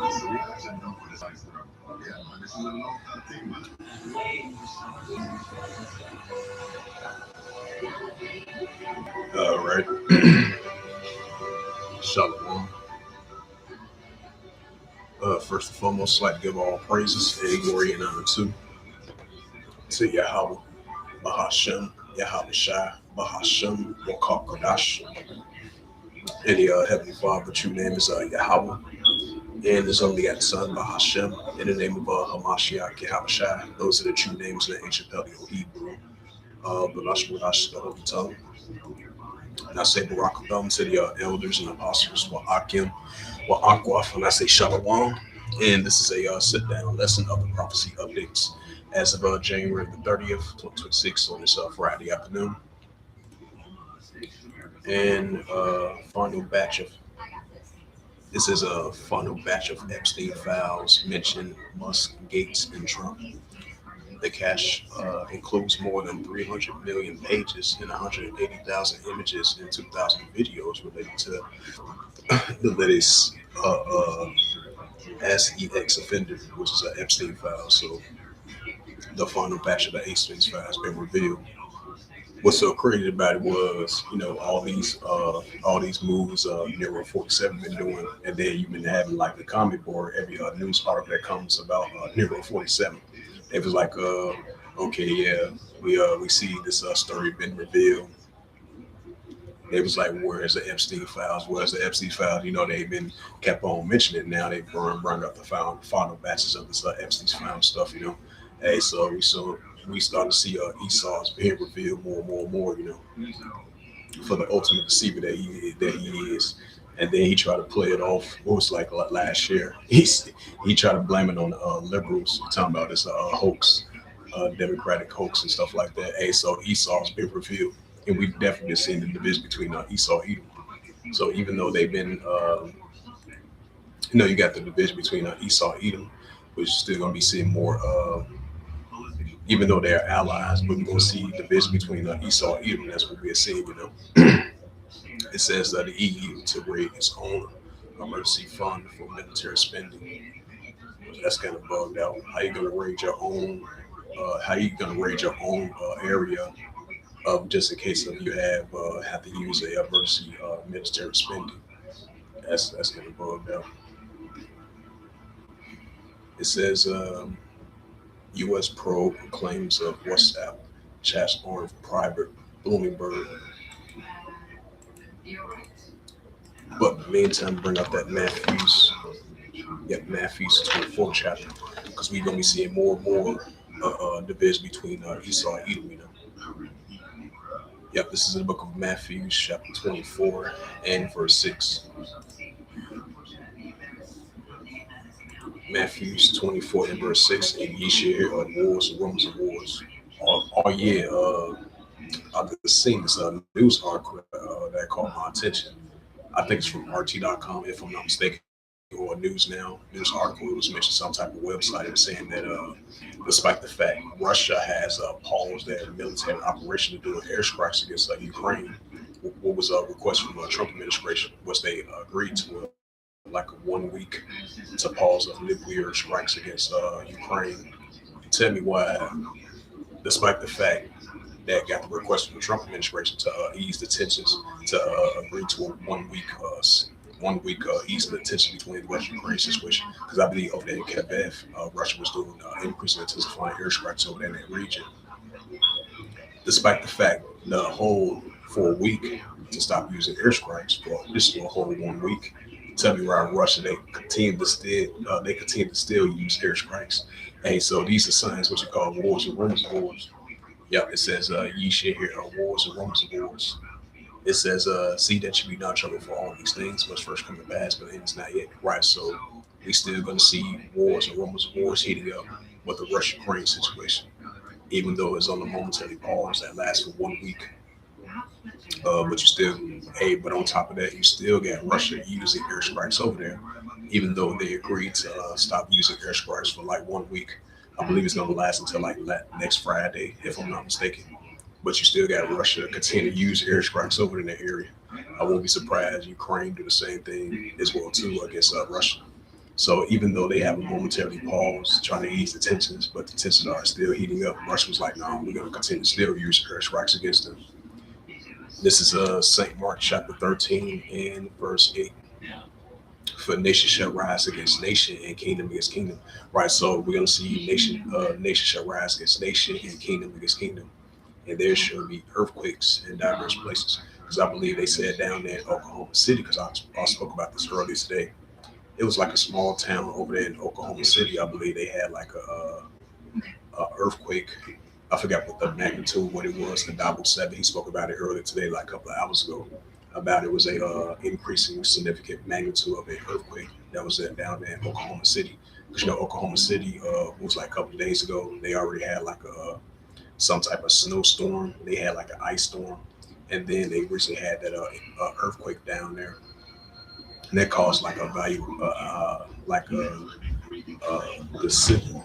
All right. Shalom. First and foremost, I'd like to give all praises and glory and honor to Yahweh, Bahashem, Yahweh Shai, Bahashem, Wakar Kodash, and the Heavenly Father. True name is Yahweh, and His only begotten Son, Bahashem, in the name of Hamashiach, Yahweh Shai. Those are the true names in the ancient Paleo Hebrew. Balash Balash, the Holy Tongue. And I say Barak Abam to the elders and apostles, Wa'akim, Wa'akwaf, and I say Shalom. And this is a sit-down lesson of the prophecy updates as of January the 30th, 2026 on this Friday afternoon. And final batch of, this is a final batch of Epstein files mentioning Musk, Gates, and Trump. The cache includes more than 300 million pages and 180,000 images and 2,000 videos related to the latest SEX offender, which is an Epstein file. So the final batch of the Epstein file has been revealed. What's so crazy about it was, all these moves Nero 47 been doing, and then you've been having like the comment board, every news article that comes about Nero 47. It was like, okay, yeah, we see this story been revealed. It was like, where's the Epstein files? Where's the Epstein files? They've been kept on mentioning it. Now they bring up the final batches of this Epstein file stuff. Hey, so we start to see Esau's being revealed more and more and more. For the ultimate deceiver that he is. And then he tried to play it off. It was like last year. He tried to blame it on liberals, talking about this hoax, democratic hoax and stuff like that. Hey, so Esau's been revealed, and we've definitely seen the division between Esau and Edom. So even though they've been, you got the division between Esau and Edom, which is still going to be seeing more. Even though they're allies, but we're going to see the division between Esau and Edom. That's what we're seeing. It says that the EU to raise its own emergency fund for military spending. That's kind of bugged out. How you gonna raise your own? How you gonna raise your own area of just in case of you have to use a emergency military spending? That's kind of bugged out. It says U.S. probe claims of WhatsApp chats on private Bloomberg. But in the meantime, bring up that Matthew's 24 chapter, because we're gonna be seeing more and more division between Esau and Edom. Yep, this is the book of Matthew, chapter 24 and verse 6. Matthew 24 and verse 6, and ye shall hear of wars and rumors of wars. I've just seen this news article that caught my attention. I think it's from RT.com, if I'm not mistaken, or News Now. News article, it was mentioned some type of website. It was saying that despite the fact Russia has paused their military operation to do airstrikes against Ukraine, what was a request from the Trump administration was they agreed to like a 1 week to pause of nuclear strikes against Ukraine. Tell me why, despite the fact that got the request from the Trump administration to ease the tensions, to agree to a 1 week easing the tension between the Russia Ukraine situation, because I believe over there in Kiev, Russia was doing increasing intensifying airstrikes over there in that region. Despite the fact the whole for a week to stop using airstrikes for this for a whole 1 week. Tell me why Russia they continue to still use airstrikes. Hey, so these are signs what you call wars and rumors of wars. Yep, it says ye shall hear wars and rumors of wars. It says see that you be not trouble for all these things must first come to pass, but it's not yet. Right, so we still gonna see wars and rumors of wars heating up with the Russia-Ukraine situation, even though it's on a momentary pause that lasts for 1 week. But you still, but on top of that, you still got Russia using airstrikes over there, even though they agreed to stop using airstrikes for like 1 week. I believe it's going to last until like next Friday, if I'm not mistaken. But you still got Russia continue to use airstrikes over in that area. I won't be surprised Ukraine do the same thing as well too against Russia. So even though they have a momentary pause trying to ease the tensions, but the tensions are still heating up, Russia was like, no, we're going to continue to still use airstrikes against them. This is St. Mark chapter 13 and verse 8. For nation shall rise against nation and kingdom against kingdom. Right, so we're going to see nation shall rise against nation and kingdom against kingdom. And there shall be earthquakes in diverse places. Because I believe they said down there in Oklahoma City, because I spoke about this earlier today. It was like a small town over there in Oklahoma City. I believe they had like a earthquake. I forgot what the magnitude, what it was, the double seven. He spoke about it earlier today, like a couple of hours ago. About it was a increasing significant magnitude of an earthquake that was down there in Oklahoma City. Because you know Oklahoma City was like a couple of days ago. They already had like some type of snowstorm. They had like an ice storm, and then they recently had that earthquake down there, and that caused like a value, like uh, the city.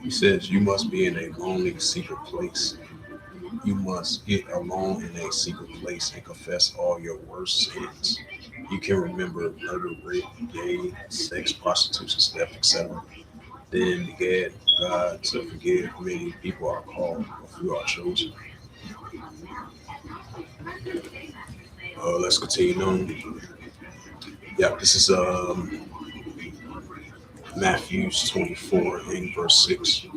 He says, "You must be in a lonely, secret place. You must get alone in a secret place and confess all your worst sins. You can remember murder, rape, gay, sex, prostitution, theft, etc. Then get God to forgive. Many people are called, a few are chosen." Let's continue on. Yeah, this is Matthew 24 and verse 6.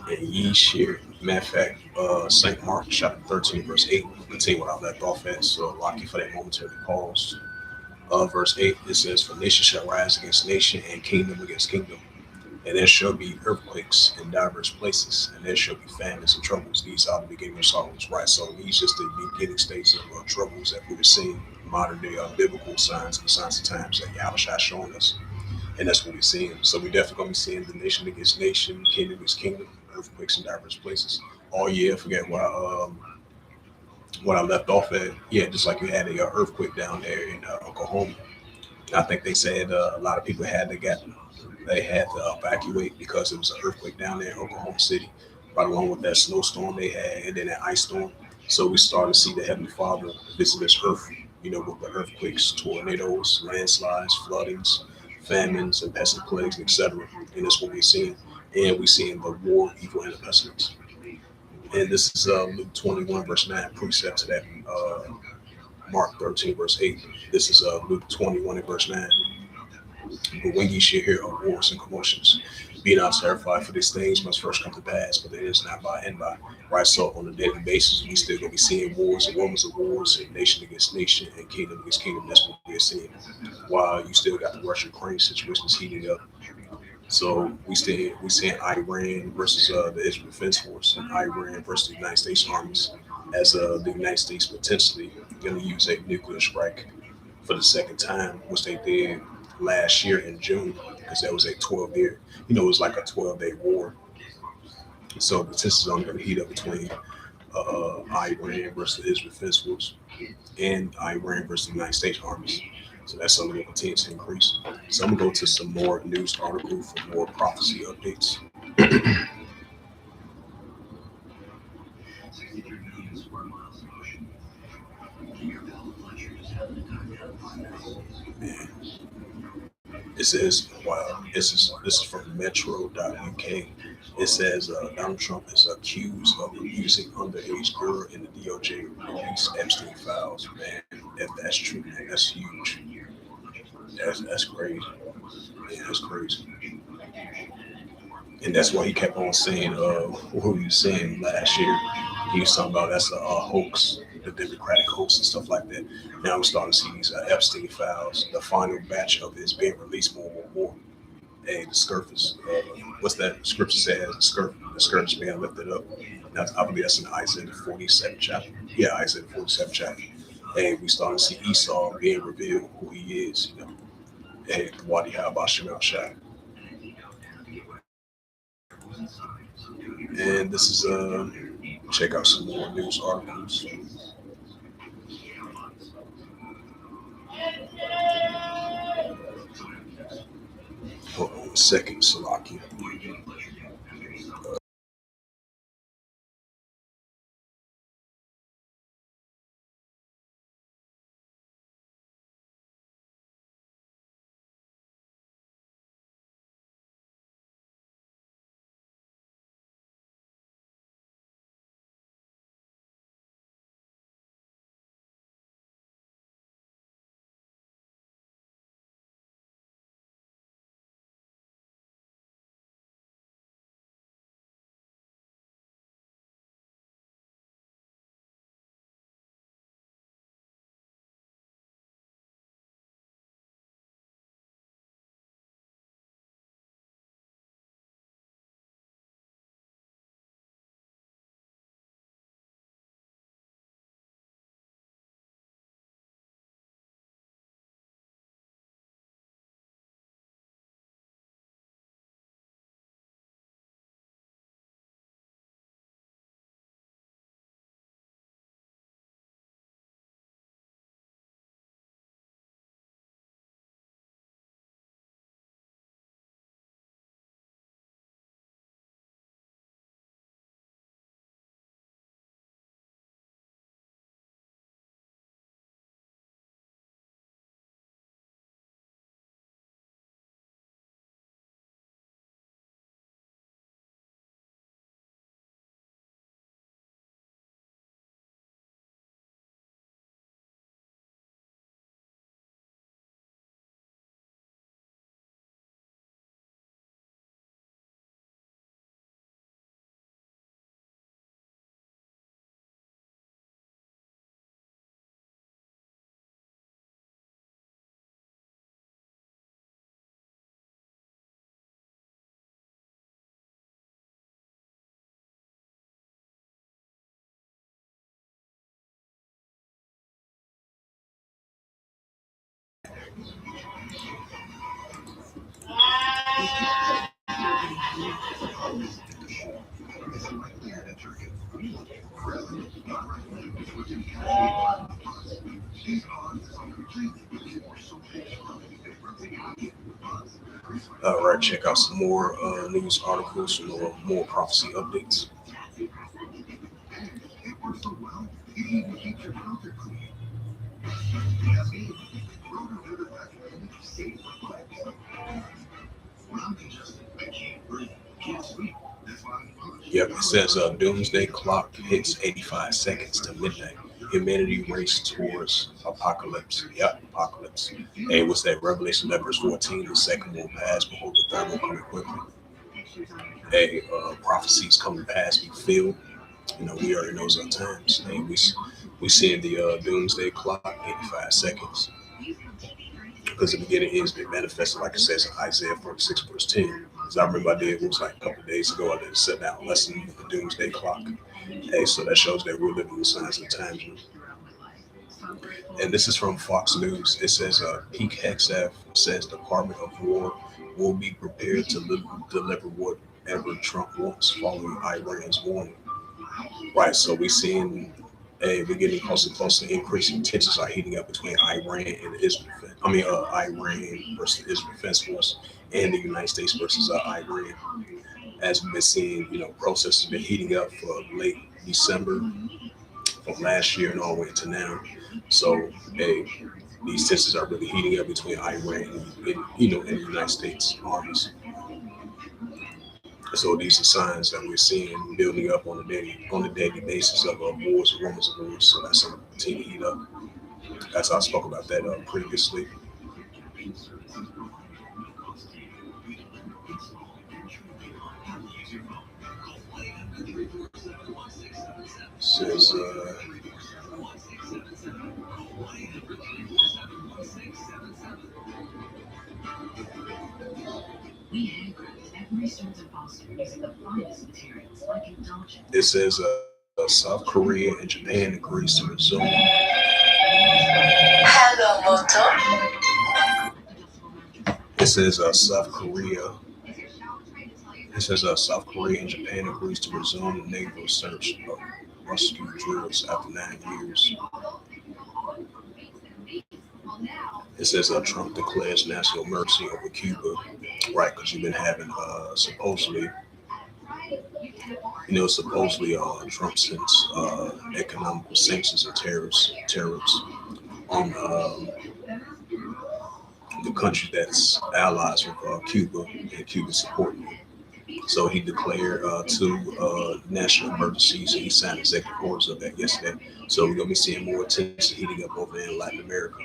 And ye share. Matter of fact, St. Mark chapter 13, verse 8. Continue what I left off at. So, lucky for that momentary pause. Verse 8, it says, "For nation shall rise against nation, and kingdom against kingdom. And there shall be earthquakes in diverse places, and there shall be famines and troubles. These are the beginning of sorrows." Right? So, these just the beginning stages of troubles that we were seeing, modern day biblical signs and signs of times that Yahweh has shown us. And that's what we're seeing. So, we're definitely going to be seeing the nation against nation, kingdom against kingdom, earthquakes in diverse places. Oh, yeah, I forget what I left off at. Yeah, just like you had a earthquake down there in Oklahoma. I think they said a lot of people they had to evacuate because it was an earthquake down there in Oklahoma City, right along with that snowstorm they had and then that ice storm. So we started to see the Heavenly Father visit this earth, with the earthquakes, tornadoes, landslides, floodings, famines, and pestilent plagues, etc. And that's what we're seeing. And we're seeing the war, evil, and the pestilence. And this is Luke 21, verse 9, precept to that Mark 13, verse 8. This is Luke 21 and verse 9. "But when ye shall hear of wars and commotions, be not terrified, for these things must first come to pass, but it is not by and by." Right? So on a daily basis, we still gonna be seeing wars and rumors of wars, and nation against nation, and kingdom against kingdom. That's what we're seeing. While you still got the Russia-Ukraine situation is heating up. So we seeing Iran versus the Israel Defense Force, and Iran versus the United States armies, as the United States potentially going to use a nuclear strike for the second time, which they did last year in June, because that was a 12-year, it was like a 12-day war. So the tensions are going to heat up between Iran versus the Israel Defense Force and Iran versus the United States armies. So that's something that continues to increase. So I'm gonna go to some more news article for more prophecy updates. Man, it says, wow, this is from Metro.uk. It says Donald Trump is accused of abusing underage girl in the DOJ release Epstein files. Man, if that's true, man, that's huge. That's crazy. Man, that's crazy. And that's why he kept on saying what he was saying last year. He was talking about that's a hoax, the Democratic hoax and stuff like that. Now we're starting to see these Epstein files. The final batch of it is being released more and more. Hey, the skirt is what's that scripture says? The skirt is being lifted up. I believe that's in Isaiah the 47th chapter. Yeah, Isaiah the 47th chapter. Hey, we starting to see Esau being revealed who he is. Hey, Wadi Habashim Shai. And this is check out some more news articles. Hold on a second, Salaki. All right, check out some more news articles, some more prophecy updates. Yep, it says doomsday clock hits 85 seconds to midnight. Humanity race towards apocalypse. Yep, apocalypse. Hey, what's that? Revelation 11 verse 14. The second will pass. Behold, the third will come quickly. Hey, prophecies come to pass, be filled. You know, we are in those times. Hey, we see in the doomsday clock 85 seconds. Because the beginning is been manifested, like it says in Isaiah 46 verse 10. Because I remember I did, it was like a couple of days ago, I did a sit down lesson with the doomsday clock. Hey, so that shows that we're living in the signs of the times. And this is from Fox News. It says Peak Hexaf says Department of War will be prepared to deliver whatever Trump wants following Iran's warning. Right, so we're seeing we're getting closer and closer. Increasing tensions are heating up between Iran and Israel. Iran versus the Israel Defense Force and the United States versus Iran. As we've been seeing, protests have been heating up for late December from last year and all the way to now. So, these tensions are really heating up between Iran and the United States armies. So these are signs that we're seeing building up on a daily basis of wars, rumors of wars. So that's going to continue to heat up. As I spoke about that previously. Says it says South Korea and Japan agrees to resume. Hello, Moto. It says South Korea. It says South Korea and Japan agrees to resume the naval search of rescue drills after 9 years. It says Trump declares national emergency over Cuba, right? Because you've been having supposedly Trump sends economical sanctions and tariffs on the country that's allies with Cuba and Cuba supporting it. So he declared two national emergencies, and he signed executive orders of that yesterday. So we're going to be seeing more tension heating up over in Latin America.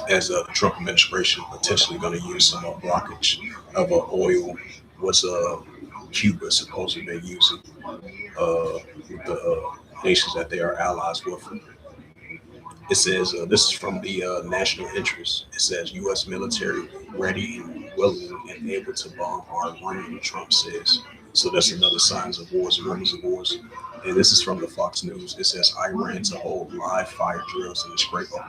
As the Trump administration potentially going to use some blockage of oil, what's Cuba supposedly been using with the nations that they are allies with. It says, this is from the national interest. It says U.S. military ready and willing and able to bomb Iran, Trump says. So that's another signs of wars, rumors of wars. And this is from the Fox News. It says Iran to hold live fire drills in the Strait of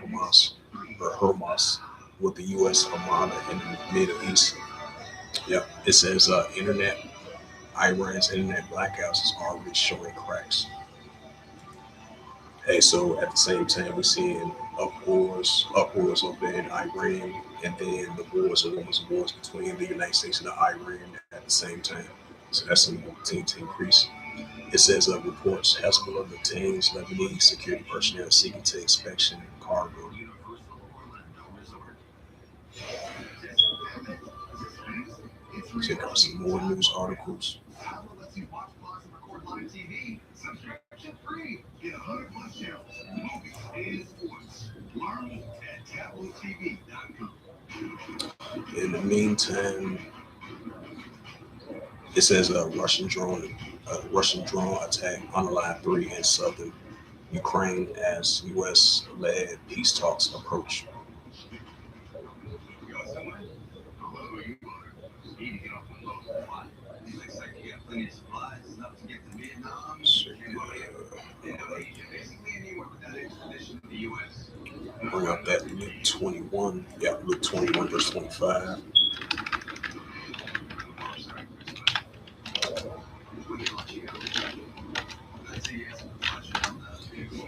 Hormuz with the U.S. Armada in the Middle East. Yeah, it says Iran's internet blackouts is already showing cracks. Hey, so at the same time, we're seeing uproars over in Iran, and then the wars and rumors of wars between the United States and Iran at the same time. So that's going to continue to increase. It says reports Hezbollah detains Lebanese security personnel seeking to inspection cargo. Check out some more news articles. In the meantime, it says a Russian drone attack on Line 3 in southern Ukraine as U.S.-led peace talks approach. bring up that Luke 21. Yeah, Luke 21, verse 25.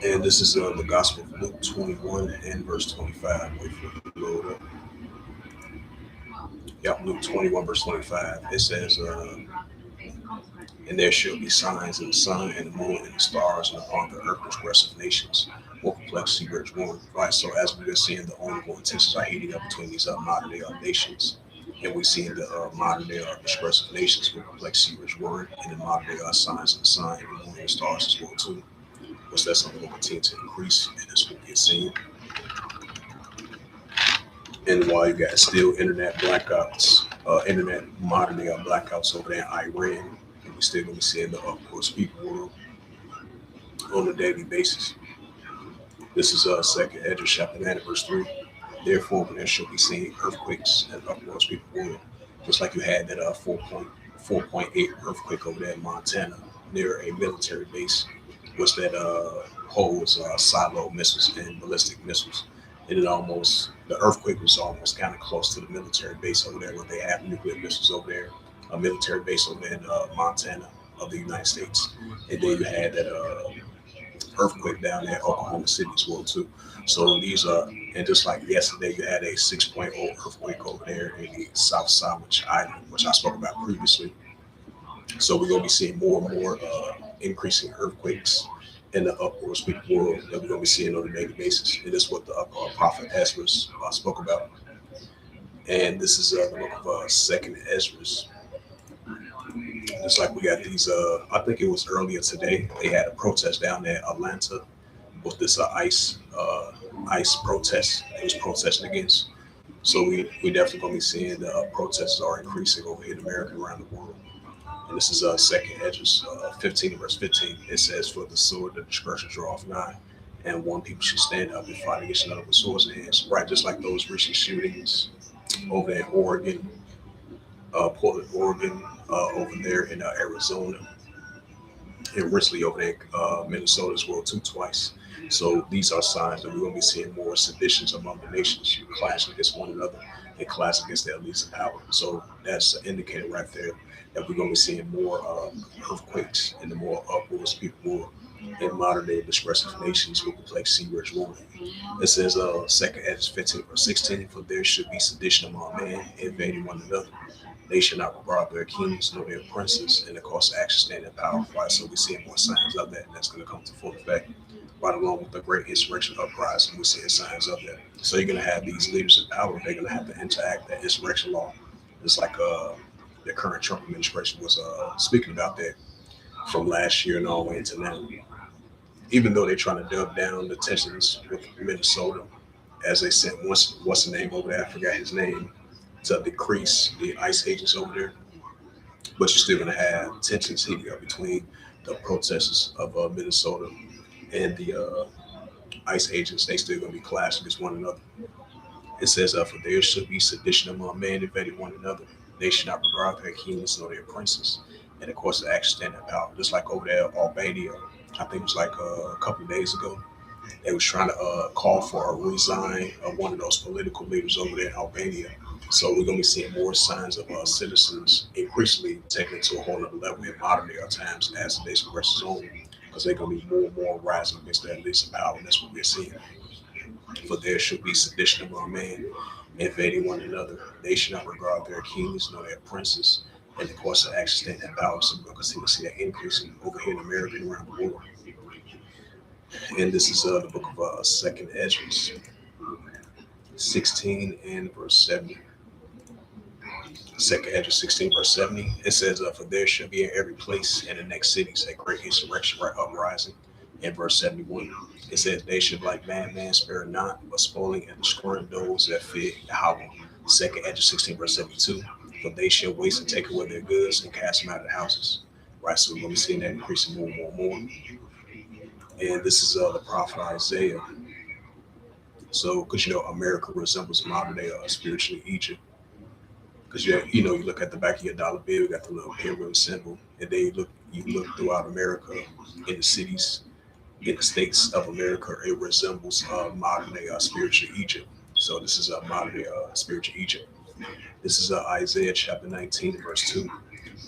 And this is the Gospel of Luke 21 and verse 25. Wait for it to load up. Yeah, Luke 21, verse 25. It says, and there shall be signs in the sun and the moon and the stars, and upon the earth progressive nations will perplex see where it's going. Right. So as we've been seeing, the ongoing tensions are heating up between these modern day nations. And we see the modern day expressive nations will perplex see where it's going, and the modern day signs in the sun and the moon and the stars as well too. Which that's something will continue to increase, and this will get seen. And while you got still internet blackouts, internet modern day blackouts over there in Iran, and we still gonna be seeing the upwards people world on a daily basis. This is second Ezra chapter 9 verse 3. Therefore, there shall be seen earthquakes and upwards people world, just like you had that 4.8 earthquake over there in Montana near a military base, which that holds silo missiles and ballistic missiles. And the earthquake was almost kind of close to the military base over there where they have nuclear missiles over there, a military base over there in Montana of the United States. And then you had that earthquake down there in Oklahoma City as well too. So these are, and just like yesterday, you had a 6.0 earthquake over there in the South Sandwich Island, which I spoke about previously. So we're gonna be seeing more and more increasing earthquakes in the upwards people world that we're gonna be seeing on a daily basis. It is what the prophet Ezra spoke about. And this is the book of Second Ezra. Just like we got these, I think it was earlier today. They had a protest down there in Atlanta with this ICE protest. It was protesting against. So we definitely gonna be seeing the protests are increasing over here in America and around the world. And this is second Ezra 15 verse 15. It says, "For the sword the discretion draweth nigh, and one people should stand up and fight against another with swords in hands." Right, just like those recent shootings over in Oregon, Portland, Oregon, over there in Arizona, and recently over there in Minnesota as well too twice. So these are signs that we're going to be seeing more seditions among the nations, clashing against one another and clashing against their leaders of power. So that's an indicator right there that we're going to be seeing more earthquakes and the more upwards people in modern day expressive nations who can play Seawords Warning. It says, second Ezra 15 verse 16, "For there should be sedition among men, invading one another. They should not regard their kings nor their princes, and the course of action stand in power." Right, so we're seeing more signs of that, and that's going to come to full effect. Right along with the great insurrection uprising, we're seeing signs of that. So you're going to have these leaders in power. They're going to have to interact that insurrection law. It's like the current Trump administration was speaking about that from last year and all the way into now. Even though they're trying to dub down the tensions with Minnesota, as they sent what's the name over there? I forgot his name, to decrease the ICE agents over there. But you're still going to have tensions heating up between the protesters of Minnesota and the ICE agents. They still going to be clashing against one another. It says, "For there should be sedition among men invading one another. They should not regard their kings nor their princes, and of course the action stand in power." Just like over there, Albania, I think it was like a couple of days ago, they was trying to call for a resign of one of those political leaders over there in Albania. So we're gonna be seeing more signs of citizens increasingly taking it to a whole other level in modern day times as the days progresses on, because they're gonna be more and more rising against that leaders of power. And that's what we're seeing. "For there should be sedition among men, invading one another. They should not regard their kings nor their princes, and the course of action stand in power." So we're going to continue to see that increasing over here in America and around the world. And this is the book of Second Ezra 16 and verse 70. Second Ezra 16 verse 70. It says, "For there shall be in every place in the next cities a great insurrection, right uprising." In verse 71, it says, "They should like man spare not, but spoiling and destroying those that fear Yahweh." Second Ezra 16 verse 72, "For they shall waste and take away their goods and cast them out of the houses." Right, so we're going to be seeing that increasing more and more and more. And this is the prophet Isaiah. So, because America resembles modern day spiritually Egypt. Because you look at the back of your dollar bill, you got the little pyramid symbol, and then you look throughout America in the cities. in the states of America, it resembles modern day spiritual Egypt. So this is a modern day spiritual Egypt. This is Isaiah chapter 19, verse 2.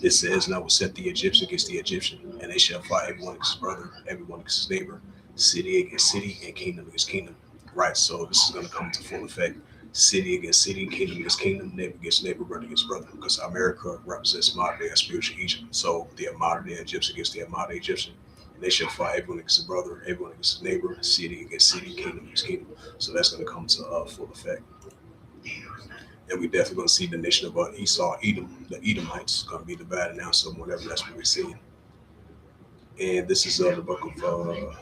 It says, "And I will set the Egyptian against the Egyptian, and they shall fight everyone against his brother, everyone against his neighbor, city against city, and kingdom against kingdom." Right, so this is going to come to full effect. City against city, kingdom against kingdom, neighbor against neighbor, brother against brother, because America represents modern day spiritual Egypt. So the modern day Egyptian against the modern day Egyptian. They shall fight everyone against his brother, everyone against his neighbor, city against city, kingdom against kingdom. So that's going to come to full effect. And we definitely going to see the nation of Esau, Edom, the Edomites, going to be the bad announcer, whatever. That's what we're seeing. And this is the book of,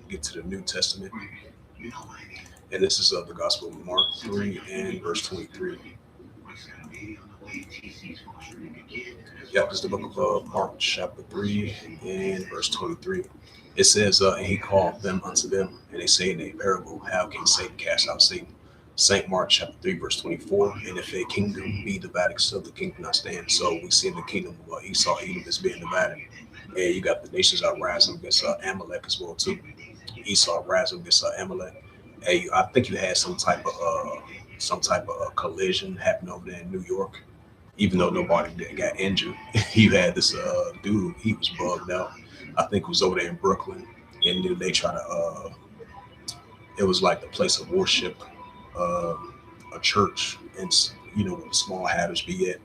get to the New Testament. And this is the Gospel of Mark 3 and verse 23. Yep, this is the book of Mark chapter 3 and verse 23. It says, "And he called them unto them, and they say in a parable, How can Satan cast out Satan?" St. Mark chapter 3, verse 24. "And if a kingdom be divided, so the kingdom not stand." So we see the kingdom of Esau, Edom is being divided. And you got the nations are rising against Amalek as well too. Esau rising against Amalek. Hey, I think you had some type of collision happen over there in New York. Even though nobody got injured, you had this dude. He was bugged out. I think it was over there in Brooklyn, and then they try to. It was like the place of worship, uh, a church, and where the small hatters be at.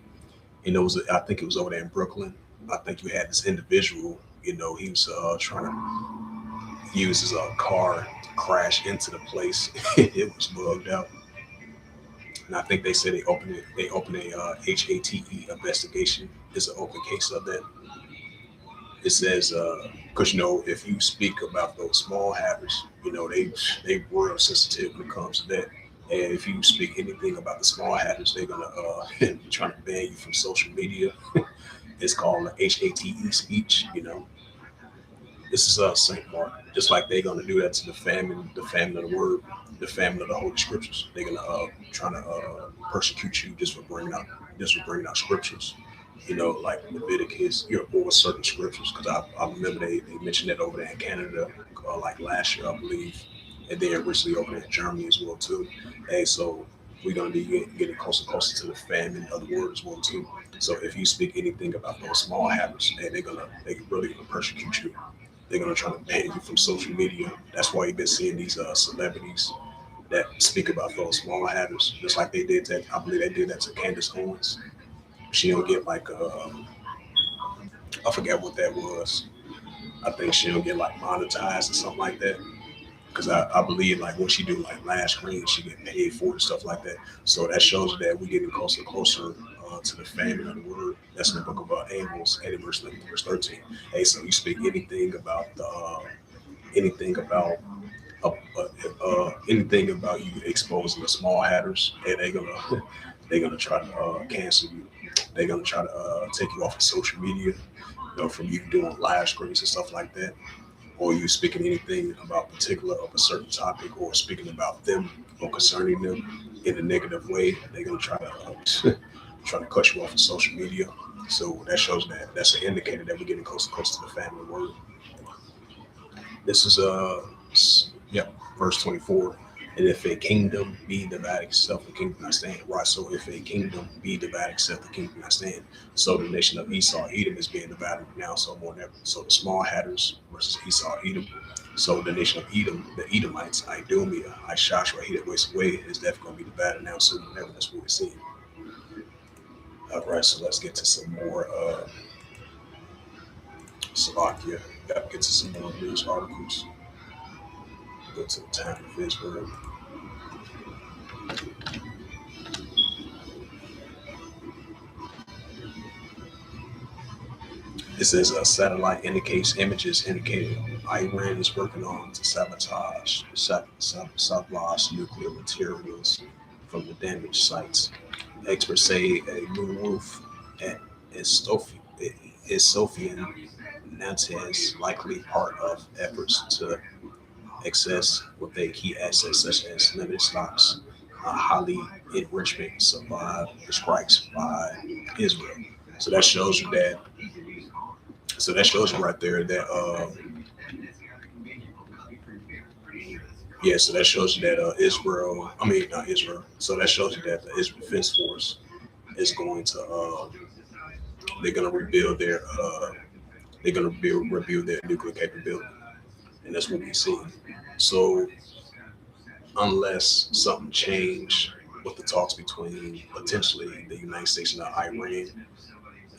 And it was. I think it was over there in Brooklyn. I think you had this individual. He was trying to use his car to crash into the place. It was bugged out. And I think they said they opened a HATE investigation. It's an open case of that. It says, because if you speak about those small hatters, they real sensitive when it comes to that. And if you speak anything about the small hatters, they're gonna try to ban you from social media. It's called HATE speech. This is Saint Mark. Just like they're gonna do that to the famine of the word, the famine of the Holy Scriptures. They're gonna try to persecute you just for bringing out scriptures. Like Leviticus, or certain scriptures. Because I remember they mentioned that over there in Canada, like last year, I believe, and then recently over there in Germany as well too. Hey, so we're gonna be getting closer and closer to the famine of the word as well too. So if you speak anything about those small habits, hey, they really gonna persecute you. They're gonna try to ban you from social media. That's why you've been seeing these celebrities that speak about those small habits, just like they did that. I believe they did that to Candace Owens. She don't get like I forget what that was. I think she don't get like monetized or something like that. Because I believe like when she do like live screen, she get paid for it and stuff like that. So that shows that we're getting closer and closer to the famine of the word. That's in the book of Amos, 8 verse 11, verse 13. Hey, so you speak anything about you exposing the small hatters, and they're gonna try to cancel you. They're gonna try to take you off of social media, from you doing live screens and stuff like that, or you speaking anything about particular of a certain topic, or speaking about them or concerning them in a negative way. They're gonna try to try to cut you off of social media. So that shows that's an indicator that we're getting closer and closer to the family word. This is verse 24. "And if a kingdom be divided, except the kingdom not stand." Right. So if a kingdom be divided, except the kingdom not stand. So the nation of Esau, Edom is being divided now. So more than ever. So the small hatters versus Esau, Edom. So the nation of Edom, the Edomites, Idumea, Ishashua, he that wastes away, is definitely going to be divided now. So more than ever, that's what we're seeing. All right. So let's get to some more Slovakia. Got to get to some more news articles. Go to the Time of Israel. It says satellite indicates images indicating Iran is working on to sabotage nuclear materials from the damaged sites. Experts say a new roof at Sofian Nantes likely part of efforts to access what they key assets such as limited stocks, highly enrichment survived the strikes by Israel. So that shows you that. So that shows you right there that Yeah, so that shows you that Israel, I mean, not Israel, so that shows you that the Israel Defense Force is going to, they're going to rebuild their, they're going to rebuild their nuclear capability. And that's what we see. So unless something changed with the talks between potentially the United States and Iran,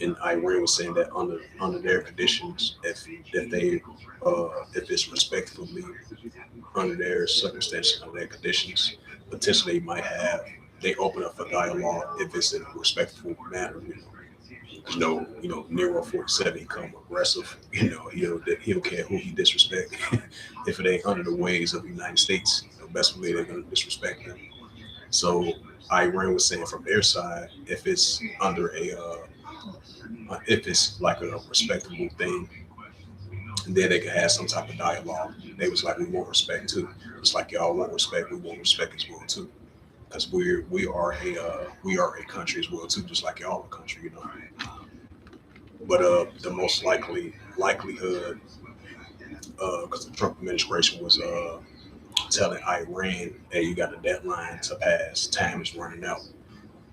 and Iran was saying that under their conditions, if they if it's respectfully under their circumstances, under their conditions, potentially they might have they open up for dialogue if it's in a respectful manner. Nero 47 he come aggressive. He'll care who he disrespect. If it ain't under the ways of the United States, best believe they're gonna disrespect him. So Iran was saying from their side, if it's under if it's like a respectable thing, then they can have some type of dialogue. They was like, we want respect too. It's like y'all want respect, we want respect as well too. Because we are a country as well too, just like y'all are a country. But the most likelihood, because the Trump administration was telling Iran, hey, you got a deadline to pass, time is running out.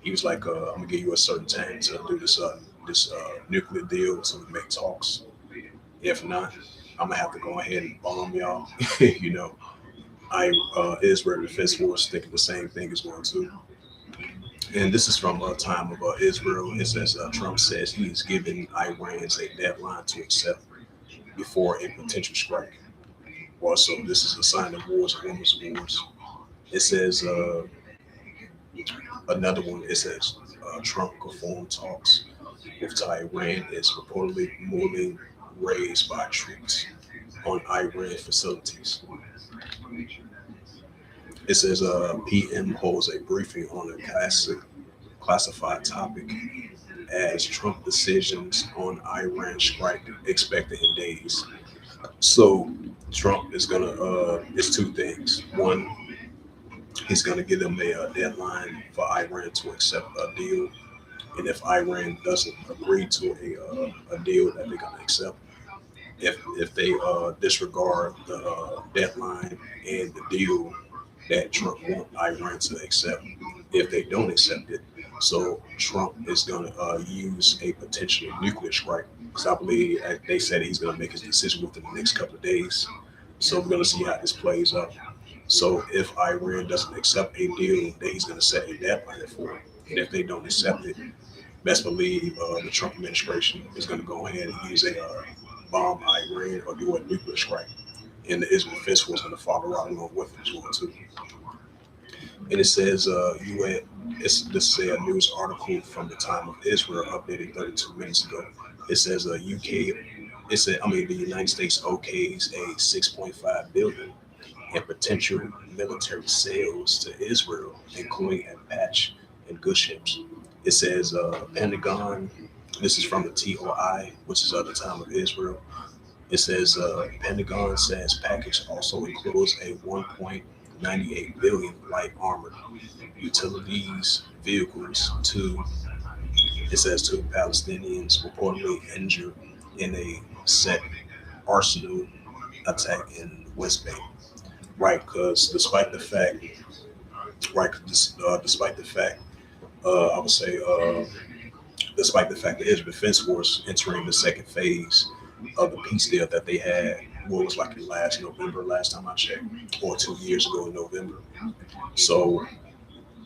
He was like, I'm gonna give you a certain time to do this nuclear deal to make talks. If not, I'm gonna have to go ahead and bomb y'all. you know, I Israel Defense Force thinking the same thing as well too. And this is from a time of Israel. It says Trump says he is giving Iran's a deadline to accept before a potential strike. Also, this is a sign of wars and rumors of wars. It says another one. It says Trump performed talks with Iran is reportedly moving raised by troops on Iran facilities. It says PM holds a briefing on a classified topic as Trump decisions on Iran strike expected in days. So Trump is gonna it's two things. One, he's gonna give them a deadline for Iran to accept a deal, and if Iran doesn't agree to a deal that they're gonna accept, if they disregard the deadline and the deal that Trump want Iran to accept, if they don't accept it, so Trump is going to use a potential nuclear strike. Because I believe they said he's going to make his decision within the next couple of days. So we're going to see how this plays out. So if Iran doesn't accept a deal, then he's going to set a deadline for it. And if they don't accept it, best believe the Trump administration is going to go ahead and use a bomb Iran or do a nuclear strike. And the Israel Defense Force is going to follow right along with it as well too. And it says UN. This is a news article from the time of Israel, updated 32 minutes ago. It says UK. The United States okays a 6.5 billion in potential military sales to Israel, including at Patch and good ships. It says Pentagon. This is from the TOI, which is at the time of Israel. It says Pentagon says package also includes a 1.98 billion light armored utilities vehicles to it says two Palestinians reportedly injured in a set arsenal attack in West Bank. Right, because despite the fact, I would say, despite the fact that Israel Defense Force entering the second phase of the peace deal that they had, what was like last November, last time I checked, or 2 years ago in November. So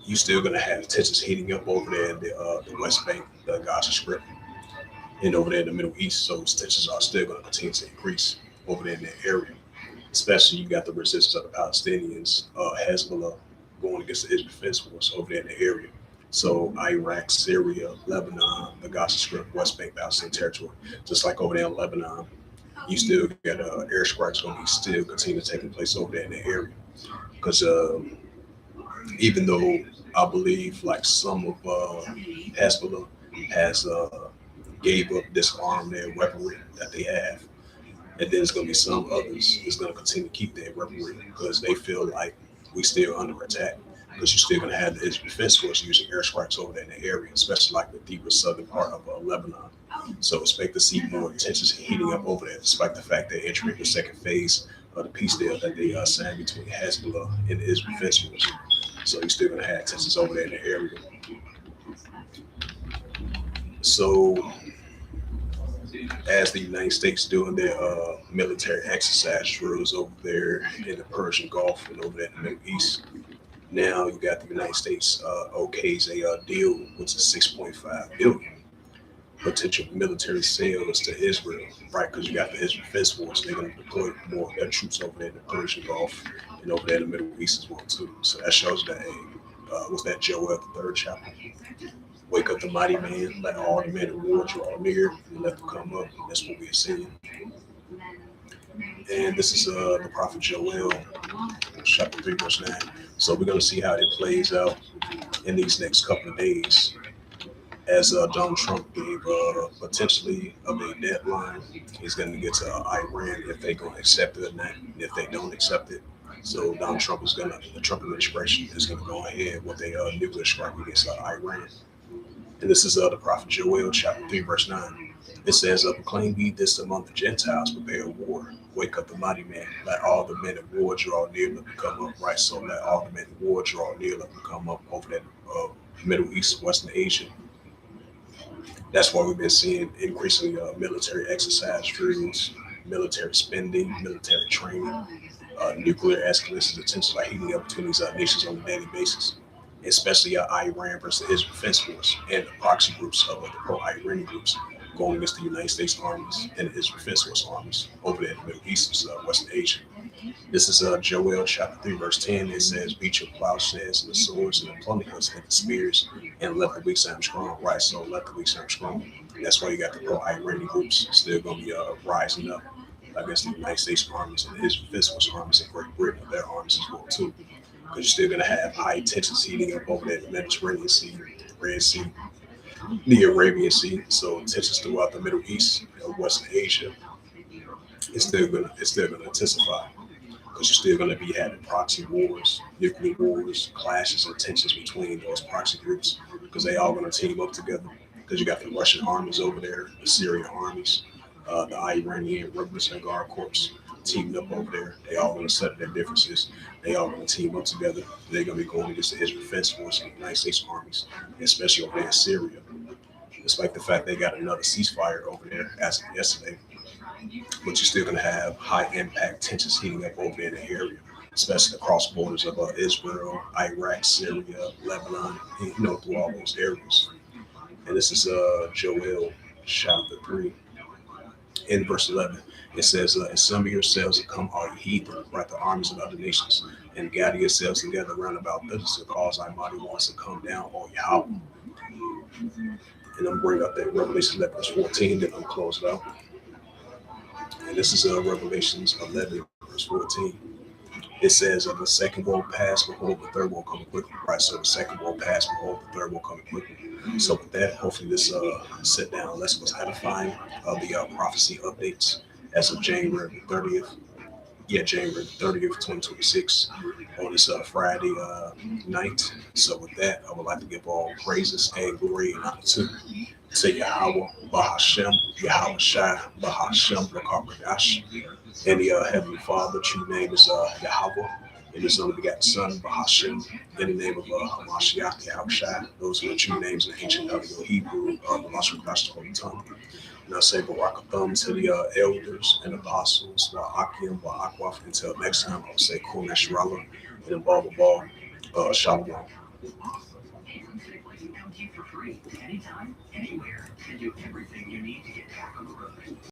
you still gonna have tensions heating up over there in the West Bank, the Gaza Strip, and over there in the Middle East. So tensions are still gonna continue to increase over there in that area. Especially you got the resistance of the Palestinians, Hezbollah going against the Israel Defense Force over there in the area. So Iraq, Syria, Lebanon, the Gaza Strip, West Bank, Palestinian territory, just like over there in Lebanon, you still got air strikes going to be still continue taking place over there in the area. Because even though I believe like some of Hezbollah has gave up, disarmed their weaponry that they have, and then there's going to be some others that's going to continue to keep their weaponry because they feel like we still under attack. Because you're still going to have the Israel Defense Force using airstrikes over there in the area, especially like the deeper southern part of Lebanon. So expect to see more tensions heating up over there, despite the fact they're entering the second phase the peace deal that they signed between Hezbollah and the Israel Defense Force. So you're still going to have tensions over there in the area. So as the United States doing their military exercise drills over there in the Persian Gulf and over there in the Middle East, now you got the United States okays a deal with a 6.5 billion potential military sales to Israel, right? Because you got the Israel Defense Force, they're going to deploy more of their troops over there in the Persian Gulf and over there in the Middle East as well too. So that shows that, hey, what's that, Joel, the third chapter? Wake up the mighty man, let all the men of war draw near, and let them come up. And that's what we are seeing. And this is the prophet Joel, chapter 3, verse 9. So we're going to see how it plays out in these next couple of days, as Donald Trump gave potentially of a deadline. He's going to get to Iran if they're going to accept it or not, and if they don't accept it. So Donald Trump is going to, the Trump administration is going to go ahead with a nuclear strike against Iran. And this is the prophet Joel, chapter 3, verse 9. It says, proclaim ye this among the Gentiles, prepare war. Wake up the mighty man. Let all the men of war draw near, let them come up. Right, so let all the men of war draw near, let them come up over that Middle East, Western Asia. That's why we've been seeing increasing military exercise drills, military spending, military training, nuclear escalations, attention like heating up between these nations on a daily basis, especially Iran versus the Israel Defense Force and the proxy groups of the pro-Iranian groups going against the United States armies and the Israel Defense Force armies over there in the Middle East and Western Asia. This is Joel chapter 3, verse 10. It says, beat your plowshares and the swords and the plumbing hooks and the spears, and let the weak sound strong. Right, so let the weak sound strong. That's why you got the pro-Iranian groups still going to be rising up against the United States armies and the Israel Defense Force armies and Great Britain, their armies as well, too. Because you're still going to have high tensions heating up over there in the Mediterranean Sea, the Red Sea, the Arabian Sea. So tensions throughout the Middle East, Western Asia, it's still going to intensify. Because you're still going to be having proxy wars, nuclear wars, clashes and tensions between those proxy groups, because they all going to team up together. Because you got the Russian armies over there, the Syrian armies, the Iranian Revolutionary Guard Corps teamed up over there. They all going to settle their differences. They all going to team up together. They're going to be going against the Israel Defense Force and the United States armies, especially over there in Syria. Despite the fact they got another ceasefire over there as of yesterday, but you're still going to have high impact tensions heating up over there in the area, especially across borders of Israel, Iraq, Syria, Lebanon, through all those areas. And this is Joel chapter 3 in verse 11. It says, assemble yourselves and come all ye heathen, right, the armies of other nations, and gather yourselves together round about business to cause thy mighty ones to come down, O Yahweh. And I'm bringing up that Revelation 11 verse 14, then I'm close it out. And this is Revelations 11 verse 14. It says, the second will pass, behold, the third will come quickly. Right, so the second will pass, behold, the third will come quickly. So with that, hopefully this sit down lesson was edifying of the prophecy updates as of January 30th. Yeah, January 30th, 2026 on this Friday night. So with that, I would like to give all praises and glory and honor to Yahweh, Bahashem, Yahweh Shai, Bahashem, Bakar and the Heavenly Father. True name is Yahweh, and His only begotten Son, Bahashem, in the name of Hamashiach, Yahweh Shai. Those are the true names in the ancient Hebrew, the Lashon Kodesh, the Holy Tongue. And I say Barak Atham to the elders and apostles, Wa'akim, Wa'akwaf. Until next time, I'll say Kul Nashrallah and above all, Shalom.